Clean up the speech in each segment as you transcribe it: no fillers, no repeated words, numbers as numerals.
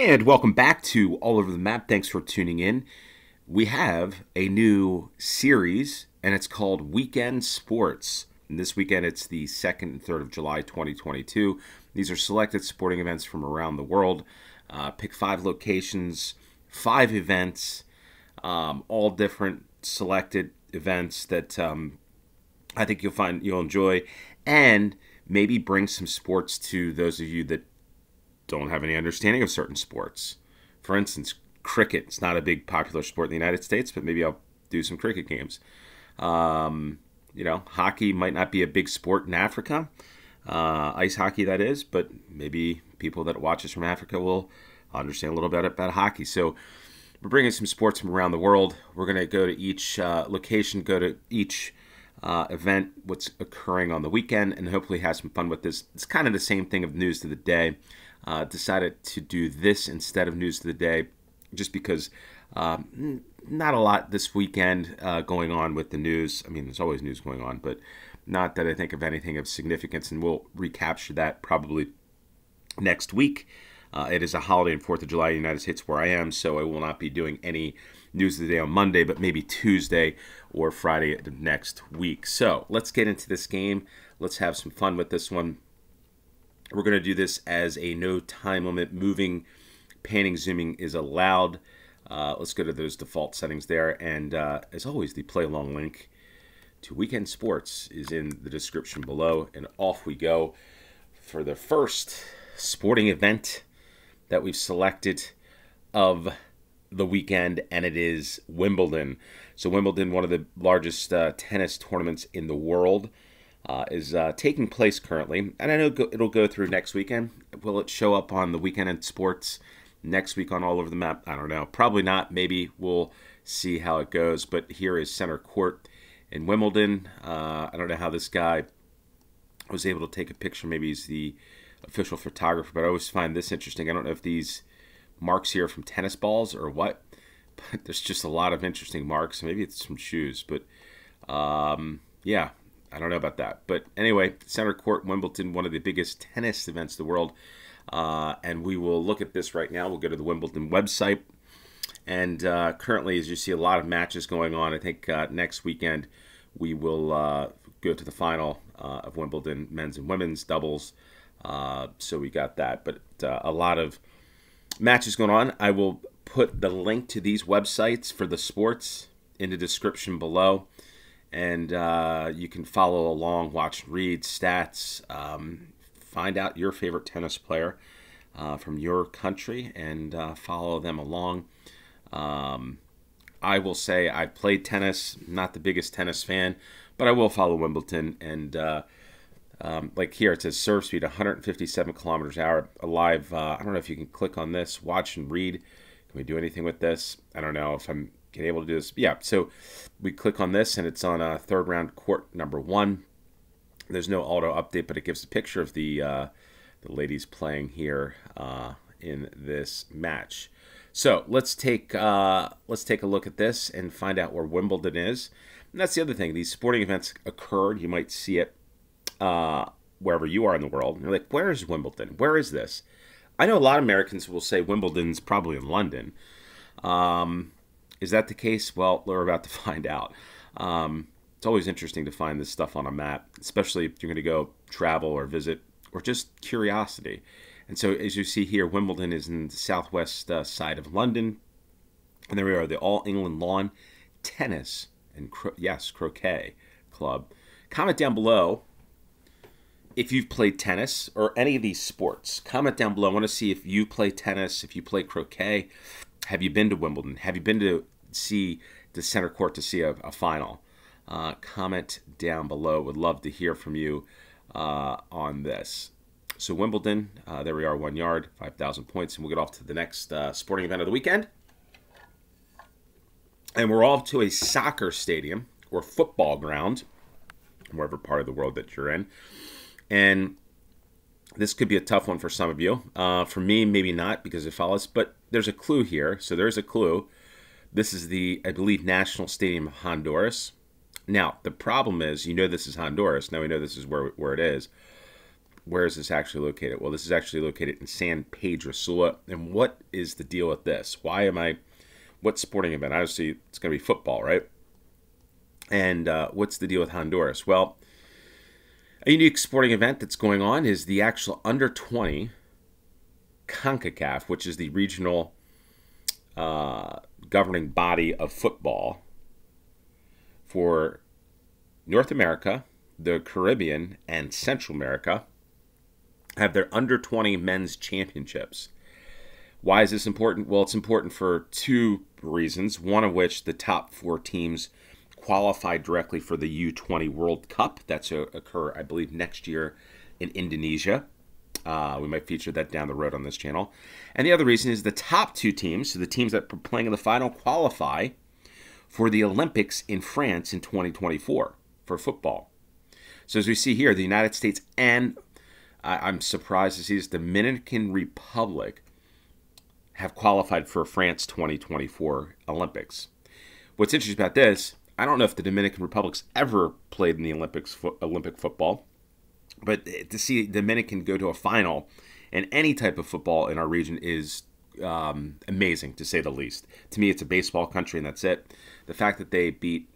And welcome back to All Over the Map. Thanks for tuning in. We have a new series, and it's called Weekend Sports. And this weekend, it's the 2nd and 3rd of July, 2022. These are selected sporting events from around the world. Pick 5 locations, 5 events, all different selected events that I think you'll enjoy, and maybe bring some sports to those of you that don't have any understanding of certain sports. For instance, cricket. It's not a big popular sport in the United States, but maybe I'll do some cricket games. Hockey might not be a big sport in Africa. Ice hockey, that is, but maybe people that watch us from Africa will understand a little bit about hockey. So we're bringing some sports from around the world. We're going to go to each location, go to each event, what's occurring on the weekend, and hopefully have some fun with this. It's kind of the same thing of news of the day. Decided to do this instead of news of the day just because not a lot this weekend going on with the news. I mean, there's always news going on, but not that I think of anything of significance, and we'll recapture that probably next week. It is a holiday on 4th of July in the United States where I am, so I will not be doing any news of the day on Monday, but maybe Tuesday or Friday of next week. So let's get into this game. Let's have some fun with this one. We're going to do this as a no time limit. Moving, panning, zooming is allowed. Let's go to those default settings there. And as always, the play along link to Weekend Sports is in the description below. And off we go for the first sporting event that we've selected of the weekend, and it is Wimbledon. So Wimbledon, one of the largest tennis tournaments in the world, is taking place currently, and I know it'll go through next weekend. Will it show up on the Weekend in Sports next week on All Over the Map? I don't know. Probably not. Maybe we'll see how it goes. But here is center court in Wimbledon. I don't know how this guy was able to take a picture. Maybe he's the official photographer, but I always find this interesting. I don't know if these marks here are from tennis balls or what, but there's just a lot of interesting marks. Maybe it's some shoes, but yeah. I don't know about that. But anyway, center court, Wimbledon, one of the biggest tennis events in the world. And we will look at this right now. We'll go to the Wimbledon website. And currently, as you see, a lot of matches going on. I think next weekend we will go to the final of Wimbledon, men's and women's doubles. So we got that. But a lot of matches going on. I will put the link to these websites for the sports in the description below. And you can follow along, watch, read stats, find out your favorite tennis player from your country, and follow them along. I will say I've played tennis, not the biggest tennis fan, but I will follow Wimbledon. And like here, it says serve speed 157 kilometers an hour. Alive, I don't know if you can click on this, watch and read. Can we do anything with this? I don't know if I'm able to do this. Yeah, so we click on this and it's on third round court number 1. There's no auto update, but it gives a picture of the ladies playing here in this match. So let's take a look at this and find out where Wimbledon is. And that's the other thing. These sporting events occurred. You might see it wherever you are in the world. And you're like, where is Wimbledon? Where is this? I know a lot of Americans will say Wimbledon's probably in London. Is that the case? Well, we're about to find out. It's always interesting to find this stuff on a map, especially if you're going to go travel or visit or just curiosity. And so as you see here, Wimbledon is in the southwest side of London. And there we are, the All England Lawn Tennis and, Croquet Club. Comment down below if you've played tennis or any of these sports. Comment down below. I want to see if you play tennis, if you play croquet. Have you been to Wimbledon? Have you been to see the center court to see a final? Comment down below. Would love to hear from you on this. So Wimbledon, there we are, 1 yard, 5,000 points, and we'll get off to the next sporting event of the weekend. And we're off to a soccer stadium or football ground, wherever part of the world that you're in. And this could be a tough one for some of you. For me, maybe not because it follows, but there's a clue here. So there's a clue. This is the, I believe, National Stadium of Honduras. Now, the problem is, you know this is Honduras. Now we know this is where it is. where is this actually located? Well, this is actually located in San Pedro Sula. And what is the deal with this? What sporting event? Obviously, it's going to be football, right? And what's the deal with Honduras? Well, a unique sporting event that's going on is the actual under 20 CONCACAF, which is the regional governing body of football for North America, the Caribbean, and Central America, have their under 20 men's championships. Why is this important? Well, it's important for two reasons, one of which the top 4 teams qualify directly for the U20 World Cup. That's to occur, I believe, next year in Indonesia. We might feature that down the road on this channel. And the other reason is the top 2 teams, so the teams that are playing in the final, qualify for the Olympics in France in 2024 for football. So as we see here, the United States and I'm surprised to see this, Dominican Republic have qualified for France 2024 Olympics. What's interesting about this, I don't know if the Dominican Republic's ever played in the Olympic football, but to see Dominican go to a final in any type of football in our region is amazing, to say the least. To me, it's a baseball country, and that's it. The fact that they beat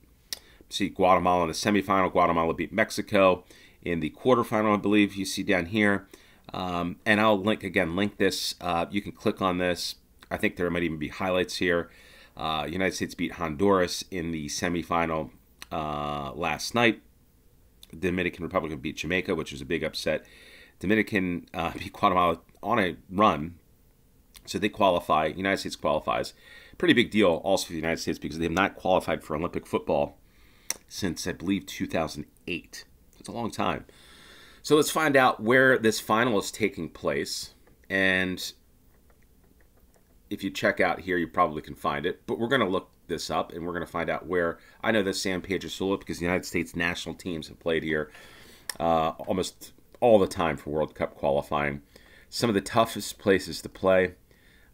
Guatemala in the semifinal, Guatemala beat Mexico in the quarterfinal, I believe you see down here. And I'll link this. You can click on this. I think there might even be highlights here. United States beat Honduras in the semifinal last night. Dominican Republic beat Jamaica, which was a big upset. Dominican beat Guatemala on a run, so they qualify. United States qualifies. Pretty big deal also for the United States because they have not qualified for Olympic football since, I believe, 2008. It's a long time. So let's find out where this final is taking place. And if you check out here, you probably can find it. But we're going to look this up, and we're going to find out where. I know this San Pedro Sula because the United States national teams have played here almost all the time for World Cup qualifying. Some of the toughest places to play.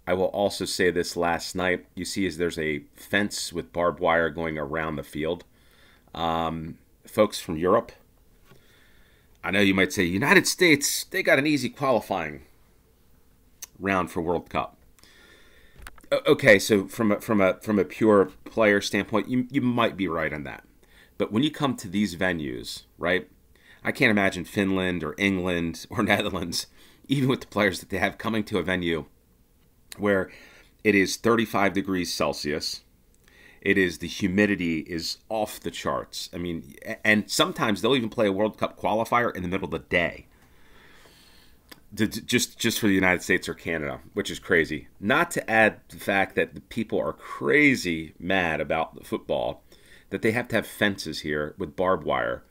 I will also say this last night. You see there's a fence with barbed wire going around the field. Folks from Europe, I know you might say, United States, they got an easy qualifying round for World Cup. Okay, so from a pure player standpoint, you might be right on that. But when you come to these venues, right, I can't imagine Finland or England or Netherlands, even with the players that they have, coming to a venue where it is 35 degrees Celsius. The humidity is off the charts. I mean, and sometimes they'll even play a World Cup qualifier in the middle of the day. Just for the United States or Canada, which is crazy. Not to add the fact that the people are crazy mad about the football, that they have to have fences here with barbed wire.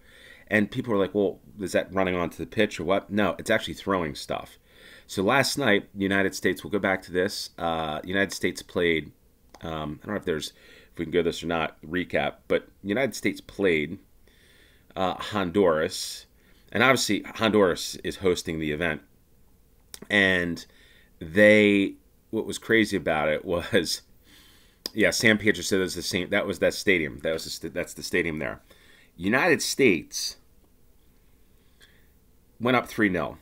And people are like, well, is that running onto the pitch or what? No, it's actually throwing stuff. So last night, the United States, we'll go back to this. United States played, I don't know if we can go this or not, recap, but United States played Honduras. And obviously, Honduras is hosting the event. And what was crazy about it was, San Pedro said it was the same. That was that stadium. That's the stadium there. United States went up 3-0,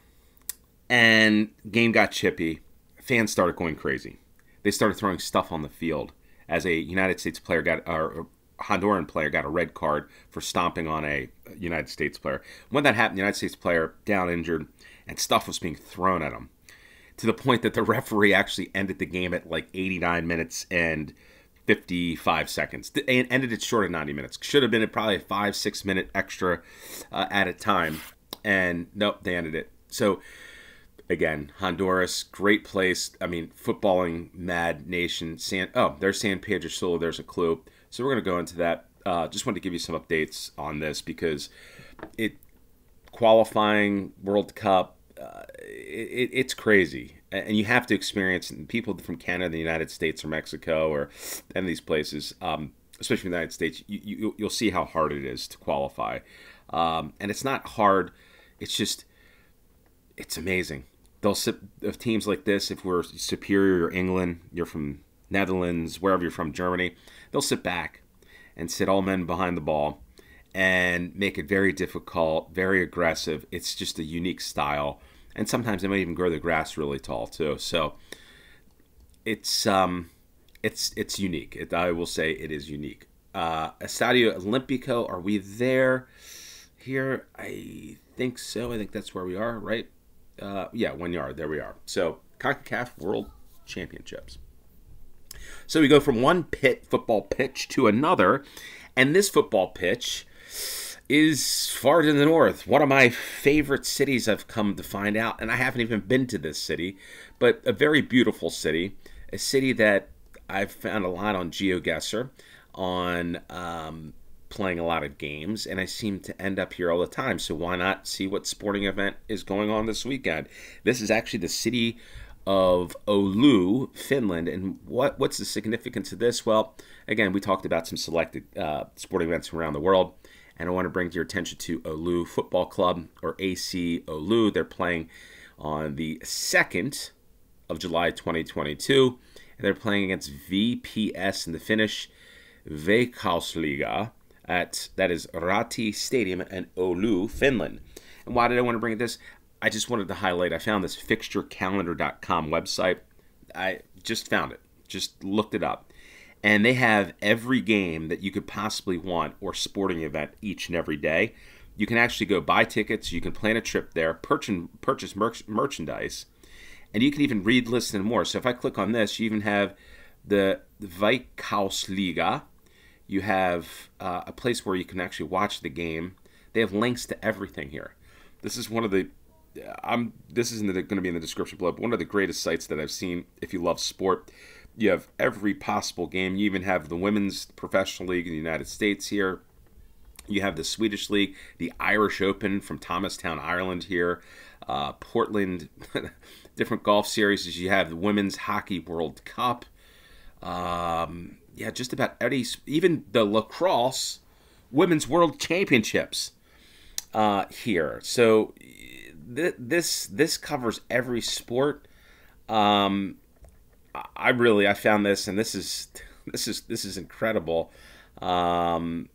and game got chippy. Fans started going crazy. They started throwing stuff on the field as a United States player or Honduran player got a red card for stomping on a United States player. When that happened, the United States player down injured, and stuff was being thrown at him, to the point that the referee actually ended the game at like 89 minutes and 55 seconds. And ended it short of 90 minutes. Should have been probably a 5-6 minute extra added time. And nope, they ended it. So, again, Honduras, great place. I mean, footballing mad nation. There's San Pedro Sula. There's a clue. So we're going to go into that. Just wanted to give you some updates on this because qualifying World Cup, it's crazy. And you have to experience it. And people from Canada, the United States, or Mexico, or any of these places, especially in the United States, you'll see how hard it is to qualify. And it's not hard. It's amazing. They'll sit of teams like this. If we're Superior or England, you're from Netherlands, wherever you're from, Germany, they'll sit back and sit all men behind the ball and make it very difficult, very aggressive. It's just a unique style, and sometimes they might even grow the grass really tall too. So it's unique. I will say it is unique. Estadio Olimpico, are we there? Here, I think so. I think that's where we are, right? Yeah, 1 yard. There we are. So CONCACAF World Championships. So we go from one football pitch to another, and this football pitch is far to the north. One of my favorite cities, I've come to find out, and I haven't even been to this city, but a very beautiful city, a city that I've found a lot on GeoGuessr, on playing a lot of games, and I seem to end up here all the time. So why not see what sporting event is going on this weekend? This is actually the city of Oulu, Finland. And what's the significance of this? Well, again, we talked about some selected sporting events from around the world, and I want to bring your attention to Oulu Football Club, or AC Oulu. They're playing on the 2nd of July 2022, and they're playing against VPS in the Finnish Veikkausliiga that is Rati Stadium in Oulu, Finland. And why did I want to bring this? I just wanted to highlight, I found this fixturecalendar.com website. I just found it, just looked it up. And they have every game that you could possibly want or sporting event each and every day. You can actually go buy tickets, you can plan a trip there, purchase merchandise, and you can even read, listen, and more. So if I click on this, you even have the Veikkausliiga. You have a place where you can actually watch the game. They have links to everything here. This is one of the this isn't going to be in the description below, but one of the greatest sites that I've seen if you love sport. You have every possible game. You even have the Women's Professional League in the United States here. You have the Swedish League, the Irish Open from Thomastown, Ireland here, Portland, different golf series. You have the Women's Hockey World Cup. Yeah, just about even the Lacrosse Women's World Championships here. So this covers every sport. I found this, and this is incredible. The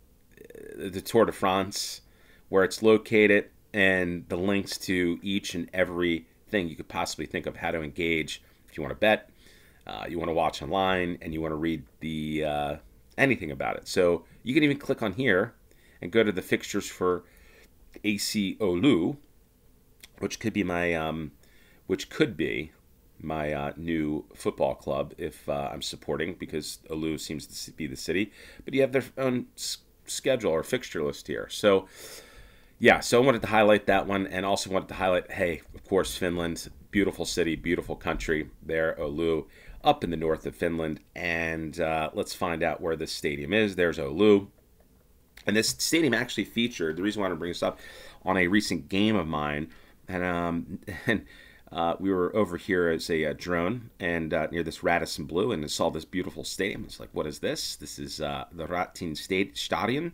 Tour de France, where it's located, and the links to each and every thing you could possibly think of how to engage. If you want to bet, you want to watch online, and you want to read the anything about it. So you can even click on here and go to the fixtures for AC Oulu, which could be my new football club if I'm supporting, because Oulu seems to be the city. But you have their own schedule or fixture list here. So yeah, so I wanted to highlight that one, and also wanted to highlight, hey, of course, Finland, beautiful city, beautiful country there, Oulu, up in the north of Finland. And let's find out where this stadium is. There's Oulu. And this stadium actually featured, the reason why I want to bring this up, on a recent game of mine. And we were over here as a drone, and near this Radisson Blue, and saw this beautiful stadium. It's like, what is this? This is the Ratin Stadion.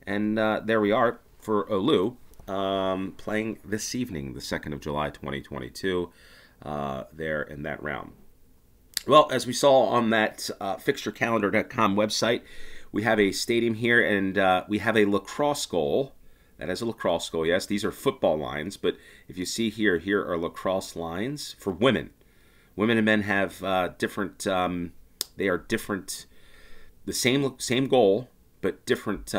And there we are for Oulu, playing this evening, the 2nd of July, 2022, there in that round. Well, as we saw on that fixturecalendar.com website, we have a stadium here, and we have a lacrosse goal. That is a lacrosse goal, yes. These are football lines, but if you see here, here are lacrosse lines for women. Women and men have different, they are different, the same goal, but different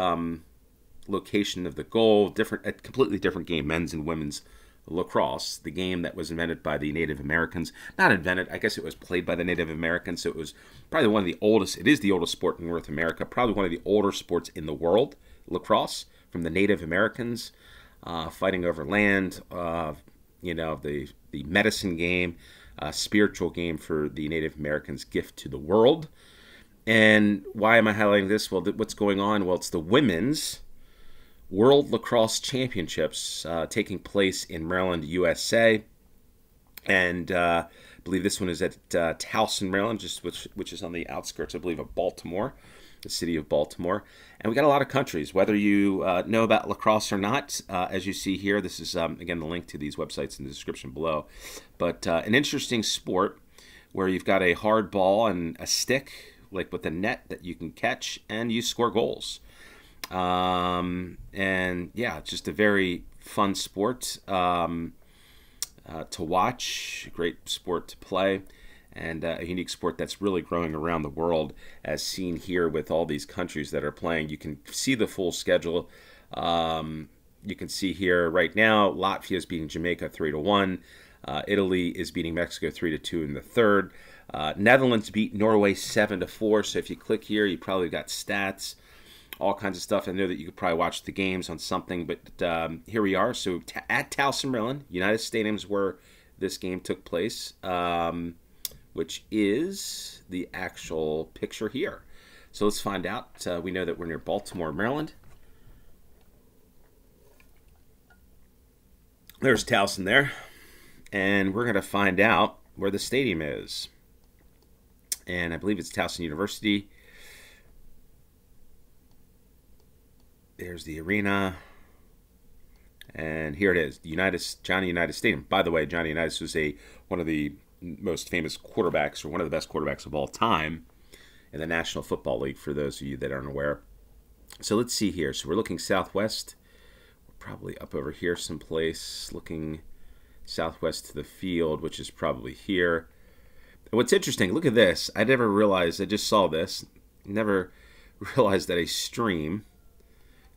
location of the goal, a completely different game, men's and women's lacrosse, the game that was invented by the Native Americans. Not invented, I guess it was played by the Native Americans, so it was probably one of the oldest, it is the oldest sport in North America, probably one of the older sports in the world, lacrosse, from the Native Americans, fighting over land, you know, the medicine game, spiritual game for the Native Americans' gift to the world. And why am I highlighting this? Well, what's going on? Well, it's the Women's World Lacrosse Championships taking place in Maryland, USA. And I believe this one is at Towson, Maryland, which is on the outskirts, I believe, of Baltimore, the city of Baltimore. And we got a lot of countries, whether you know about lacrosse or not. As you see here, this is, again, the link to these websites in the description below. But an interesting sport where you've got a hard ball and a stick, like with a net that you can catch, and you score goals. And yeah, it's just a very fun sport to watch, a great sport to play, and a unique sport that's really growing around the world, as seen here with all these countries that are playing. You can see the full schedule. You can see here right now, Latvia is beating Jamaica 3-1. Italy is beating Mexico 3-2 in the third. Netherlands beat Norway 7-4. So if you click here, you probably got stats, all kinds of stuff. I know that you could probably watch the games on something, but here we are. So at Towson, Maryland, United Stadium's where this game took place, which is the actual picture here. So let's find out. We know that we're near Baltimore, Maryland. There's Towson there. And we're going to find out where the stadium is. And I believe it's Towson University. There's the arena. And here it is, the Johnny Unitas Stadium. By the way, Johnny Unitas was one of the most famous quarterbacks, or one of the best quarterbacks of all time in the National Football League, for those of you that aren't aware. So let's see here. So we're looking southwest. We're probably up over here someplace, looking southwest to the field, which is probably here. And what's interesting, look at this. I never realized, I just saw this, never realized that a stream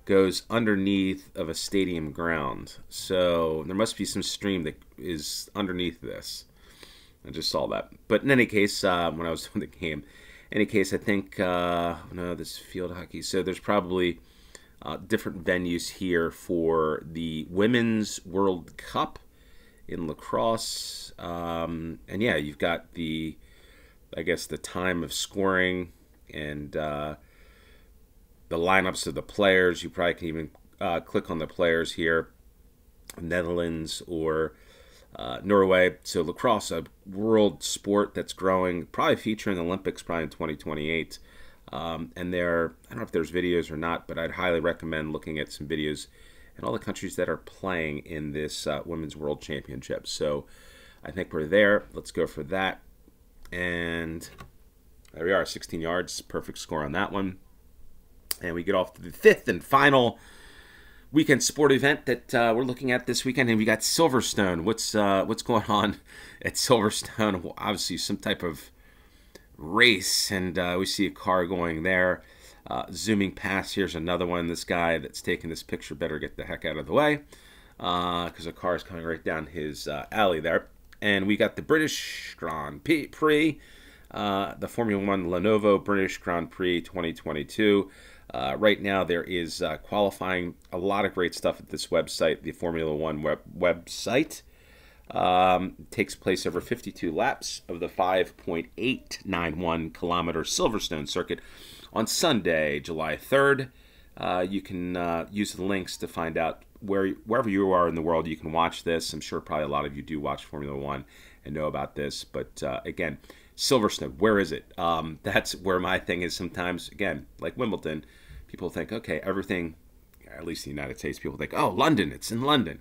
goes underneath of a stadium ground. So there must be some stream that is underneath this. I just saw that. But in any case, when I was doing the game, in any case, I think, no, this field hockey. So there's probably different venues here for the Women's World Cup in lacrosse. And yeah, you've got I guess the time of scoring and the lineups of the players. You probably can even click on the players here. Netherlands or Norway. So lacrosse, a world sport that's growing, probably featuring Olympics probably in 2028. And I don't know if there's videos or not, but I'd highly recommend looking at some videos and all the countries that are playing in this Women's World Championship. So I think we're there. Let's go for that. And there we are, 16 yards, perfect score on that one. And we get off to the fifth and final weekend sport event that we're looking at this weekend. And we got Silverstone. What's going on at Silverstone? Well, obviously some type of race, and we see a car going there. Zooming past, here's another one. This guy that's taking this picture better get the heck out of the way, because a car is coming right down his alley there. And we got the British Grand Prix, the Formula One Lenovo British Grand Prix 2022. Right now there is qualifying, a lot of great stuff at this website, the Formula One website. Takes place over 52 laps of the 5.891 kilometer Silverstone circuit on Sunday, July 3rd. You can use the links to find out wherever you are in the world, you can watch this. I'm sure probably a lot of you do watch Formula One and know about this. But again, Silverstone, where is it? That's where my thing is sometimes. Again, like Wimbledon, people think, okay, everything, at least in the United States, people think, oh, London, it's in London.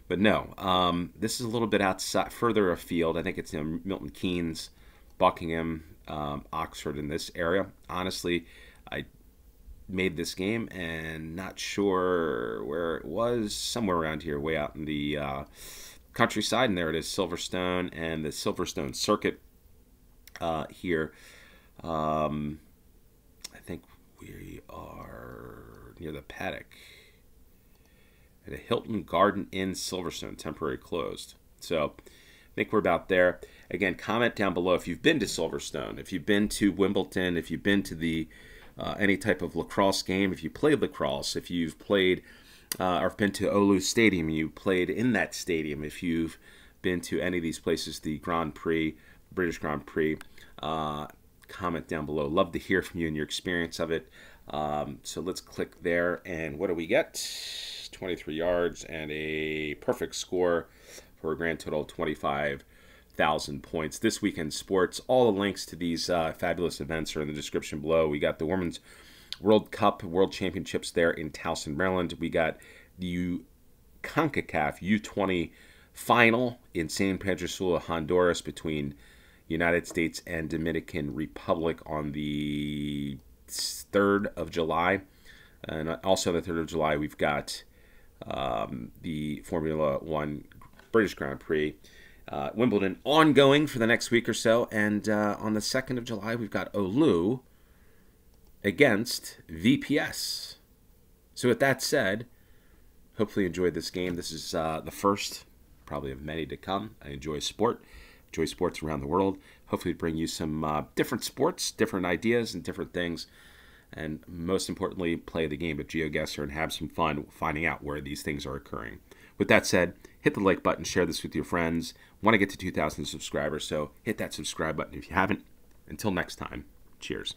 But no, this is a little bit outside, further afield. I think it's in Milton Keynes, Buckingham, Oxford, in this area. Honestly, I made this game and not sure where it was. Somewhere around here, way out in the countryside. And there it is, Silverstone and the Silverstone circuit here. I think we are near the paddock at a Hilton Garden Inn Silverstone, temporarily closed. So I think we're about there. Again, comment down below if you've been to Silverstone, if you've been to Wimbledon, if you've been to the any type of lacrosse game, if you played lacrosse, if you've played or been to Oulu Stadium, you played in that stadium, if you've been to any of these places, the Grand Prix, British Grand Prix, comment down below. Love to hear from you and your experience of it. So let's click there, and what do we get? 23 yards and a perfect score for a grand total of 25,000 points. This weekend sports, all the links to these fabulous events are in the description below. We got the Women's World Cup World Championships there in Towson, Maryland. We got the CONCACAF U20 final in San Pedro Sula, Honduras, between United States and Dominican Republic on the 3rd of July. And also the 3rd of July, we've got the Formula One British Grand Prix, Wimbledon ongoing for the next week or so. And on the 2nd of July, we've got Oulu against VPS. So with that said, hopefully you enjoyed this game. This is the first, probably of many to come. I enjoy sport, enjoy sports around the world. Hopefully bring you some different sports, different ideas, and different things. And most importantly, play the game of GeoGuessr and have some fun finding out where these things are occurring. With that said, hit the like button, share this with your friends. Want to get to 2,000 subscribers, so hit that subscribe button if you haven't. Until next time, cheers.